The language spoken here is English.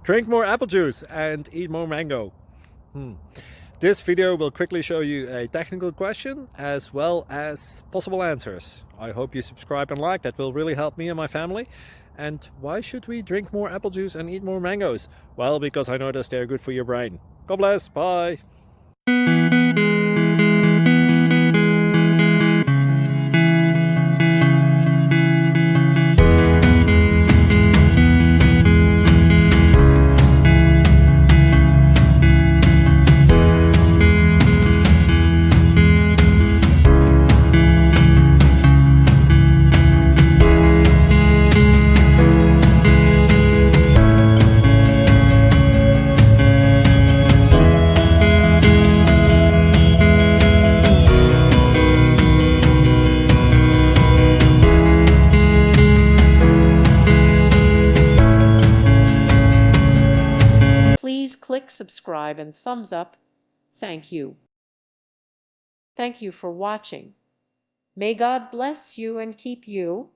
Drink more apple juice and eat more mango. This video will quickly show you a technical question as well as possible answers. I hope you subscribe and like, that will really help me and my family. And why should we drink more apple juice and eat more mangoes? Well, because I noticed they're good for your brain. God bless, bye! Please click subscribe and thumbs up. Thank you. Thank you for watching. May God bless you and keep you.